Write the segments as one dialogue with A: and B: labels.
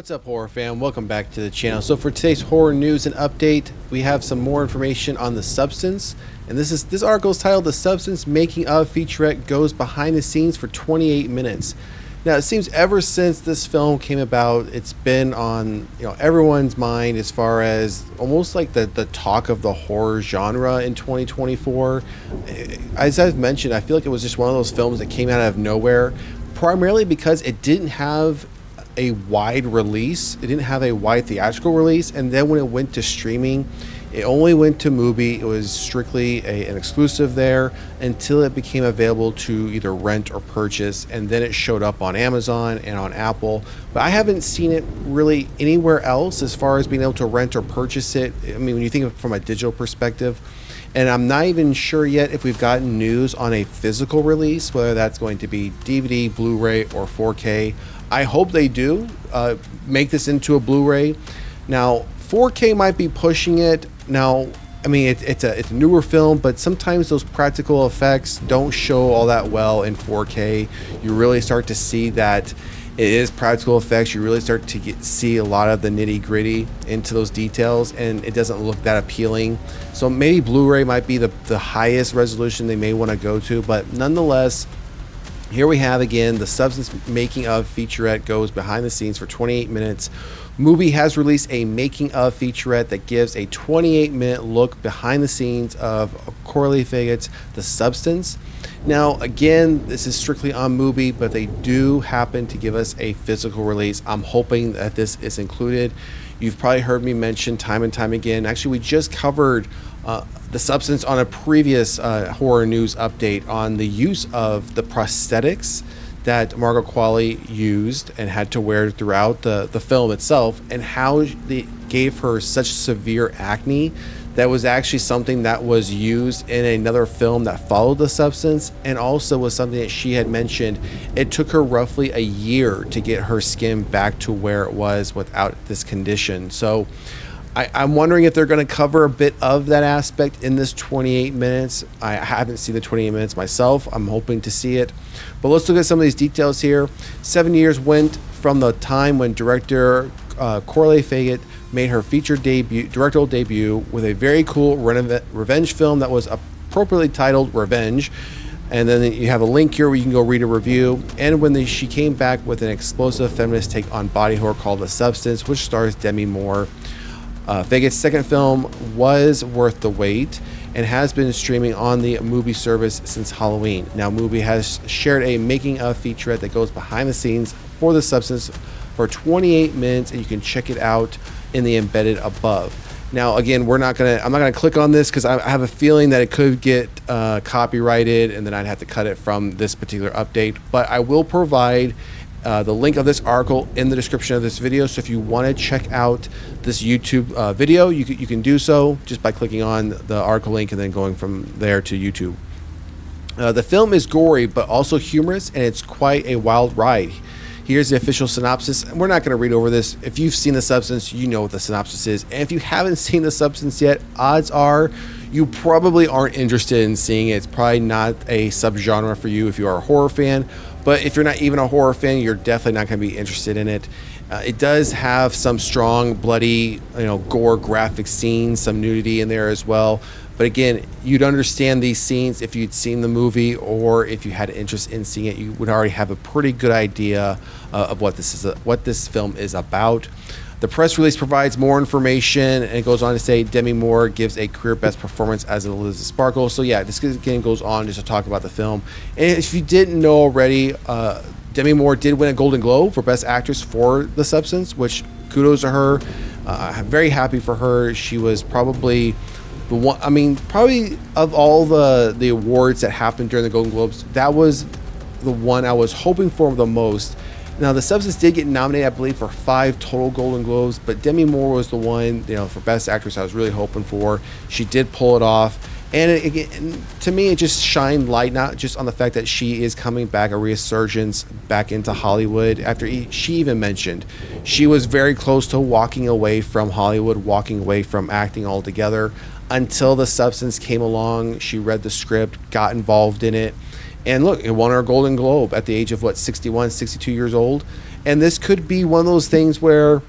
A: What's up, horror fan? Welcome back to the channel. So for today's horror news and update, we have some more information on The Substance, and this article is titled "The Substance Making-of Featurette Goes Behind the Scenes for 28 Minutes." Now, it seems ever since this film came about, it's been on everyone's mind as far as almost like the talk of the horror genre in 2024. As I've mentioned, I feel like it was just one of those films that came out of nowhere, primarily because it didn't have a wide release. It didn't have a wide theatrical release, and then when it went to streaming, it only went to Mubi. It was strictly an exclusive there until it became available to either rent or purchase, and then it showed up on Amazon and on Apple. But I haven't seen it really anywhere else as far as being able to rent or purchase it. I mean, when you think of it from a digital perspective, and I'm not even sure yet if we've gotten news on a physical release, whether that's going to be DVD, Blu-ray, or 4K. I hope they do make this into a Blu-ray. Now, 4K might be pushing it. Now, I mean, it's a newer film, but sometimes those practical effects don't show all that well in 4K. You really start to see that it is practical effects. You really start to see a lot of the nitty-gritty into those details, and it doesn't look that appealing. So maybe Blu-ray might be the highest resolution they may want to go to, but nonetheless, here we have again The Substance Making-of Featurette goes behind the scenes for 28 minutes. Mubi has released a Making-of Featurette that gives a 28-minute look behind the scenes of Coralie Fagot's The Substance. Now, again, this is strictly on Mubi, but they do happen to give us a physical release. I'm hoping that this is included. You've probably heard me mention time and time again. Actually, we just covered The Substance on a previous horror news update on the use of the prosthetics that Margot Qualley used and had to wear throughout the film itself, and how they gave her such severe acne that was actually something that was used in another film that followed The Substance, and also was something that she had mentioned. It took her roughly a year to get her skin back to where it was without this condition. So I'm wondering if they're going to cover a bit of that aspect in this 28 minutes. I haven't seen the 28 minutes myself. I'm hoping to see it. But let's look at some of these details here. 7 years went from the time when director Coralie Fagot made her directorial debut with a very cool revenge film that was appropriately titled Revenge. And then you have a link here where you can go read a review. And when she came back with an explosive feminist take on body horror called The Substance, which stars Demi Moore. Fagot's second film was worth the wait and has been streaming on the Mubi service since Halloween. Now, Mubi has shared a Making-of Featurette that goes behind the scenes for The Substance for 28 minutes, and you can check it out in the embedded above. Now, again, I'm not gonna click on this because I have a feeling that it could get copyrighted, and then I'd have to cut it from this particular update. But I will provide the link of this article in the description of this video. So if you want to check out this YouTube video, you can do so just by clicking on the article link and then going from there to YouTube. The film is gory but also humorous, and it's quite a wild ride. Here's the official synopsis. We're not going to read over this. If you've seen The Substance, you know what the synopsis is. And if you haven't seen The Substance yet, odds are you probably aren't interested in seeing it. It's probably not a subgenre for you if you are a horror fan. But if you're not even a horror fan, you're definitely not going to be interested in it. It does have some strong, bloody, gore graphic scenes, some nudity in there as well. But again, you'd understand these scenes if you'd seen the movie, or if you had an interest in seeing it, you would already have a pretty good idea of what this film is about. The press release provides more information, and it goes on to say Demi Moore gives a career best performance as Elizabeth Sparkle. So yeah, this again goes on just to talk about the film. And if you didn't know already, Demi Moore did win a Golden Globe for Best Actress for The Substance, which kudos to her. I'm very happy for her. She was probably the one, probably of all the awards that happened during the Golden Globes, that was the one I was hoping for the most. Now, The Substance did get nominated, I believe, for 5 total Golden Globes, but Demi Moore was the one, for Best Actress I was really hoping for. She did pull it off. And again, to me, it just shined light, not just on the fact that she is coming back, a resurgence back into Hollywood. After she even mentioned she was very close to walking away from Hollywood, walking away from acting altogether, until The Substance came along. She read the script, got involved in it, And look, it won her a Golden Globe at the age of what, 61, 62 years old. And this could be one of those things where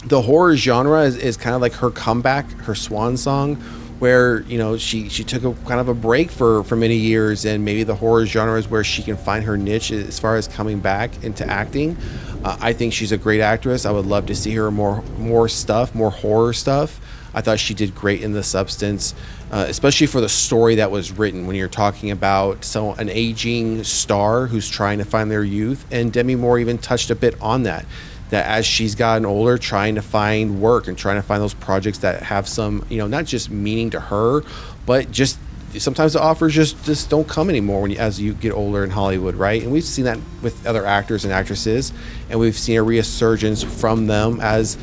A: the horror genre is kind of like her comeback, her swan song, where, you know, she took a kind of a break for many years, and maybe the horror genre is where she can find her niche as far as coming back into acting. I think she's a great actress. I would love to see her more stuff, more horror stuff. I thought she did great in The Substance, especially for the story that was written. When you're talking about an aging star who's trying to find their youth, and Demi Moore even touched a bit on that as she's gotten older, trying to find work and trying to find those projects that have some, you know, not just meaning to her, but just sometimes the offers just don't come anymore as you get older in Hollywood, right? And we've seen that with other actors and actresses, and we've seen a resurgence from them as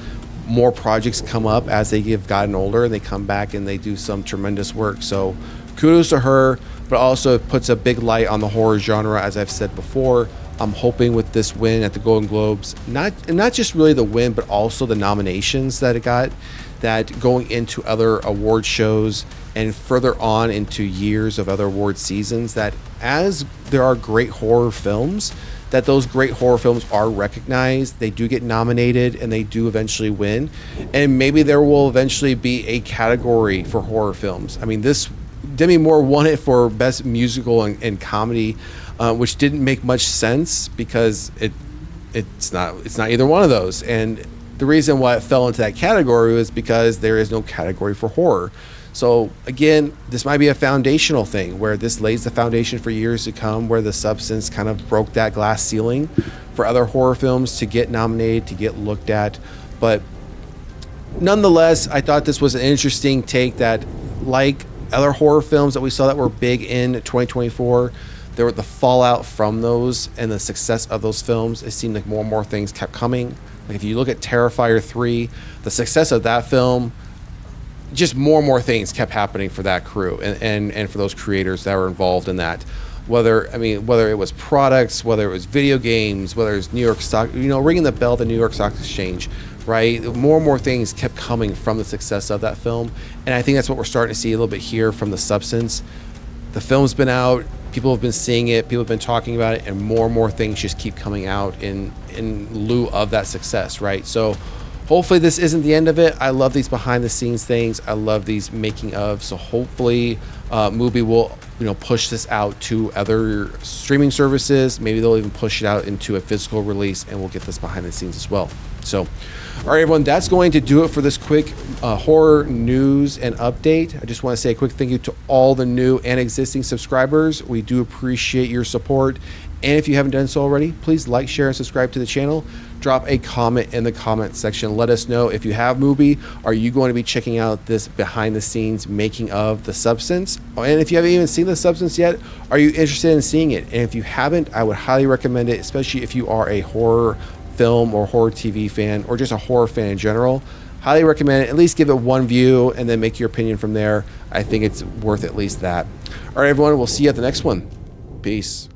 A: more projects come up as they have gotten older, and they come back and they do some tremendous work. So kudos to her, but also it puts a big light on the horror genre, as I've said before. I'm hoping with this win at the Golden Globes, not just really the win, but also the nominations that it got, that going into other award shows and further on into years of other award seasons, that as there are great horror films, that those great horror films are recognized, they do get nominated, and they do eventually win. And maybe there will eventually be a category for horror films. I mean, Demi Moore won it for Best Musical and Comedy, which didn't make much sense because it's not either one of those. And the reason why it fell into that category was because there is no category for horror. So again, this might be a foundational thing where this lays the foundation for years to come, where The Substance kind of broke that glass ceiling for other horror films to get nominated, to get looked at. But nonetheless, I thought this was an interesting take that, like other horror films that we saw that were big in 2024, there were the fallout from those and the success of those films. It seemed like more and more things kept coming. Like if you look at Terrifier 3, the success of that film, just more and more things kept happening for that crew and for those creators that were involved in that. Whether it was products, whether it was video games, whether it was New York Stock, ringing the bell at the New York Stock Exchange, right? More and more things kept coming from the success of that film. And I think that's what we're starting to see a little bit here from The Substance. The film's been out, people have been seeing it, people have been talking about it, and more things just keep coming out in lieu of that success, right? So hopefully this isn't the end of it. I love these behind the scenes things. I love these making of. So hopefully Mubi will push this out to other streaming services. Maybe they'll even push it out into a physical release, and we'll get this behind the scenes as well. So, all right, everyone, that's going to do it for this quick horror news and update. I just want to say a quick thank you to all the new and existing subscribers. We do appreciate your support. And if you haven't done so already, please like, share, and subscribe to the channel. Drop a comment in the comment section. Let us know if you have Mubi. Are you going to be checking out this behind the scenes making of The Substance? And if you haven't even seen The Substance yet, are you interested in seeing it? And if you haven't, I would highly recommend it, especially if you are a horror film or horror TV fan, or just a horror fan in general. Highly recommend it. At least give it one view and then make your opinion from there. I think it's worth at least that. All right, everyone, we'll see you at the next one. Peace.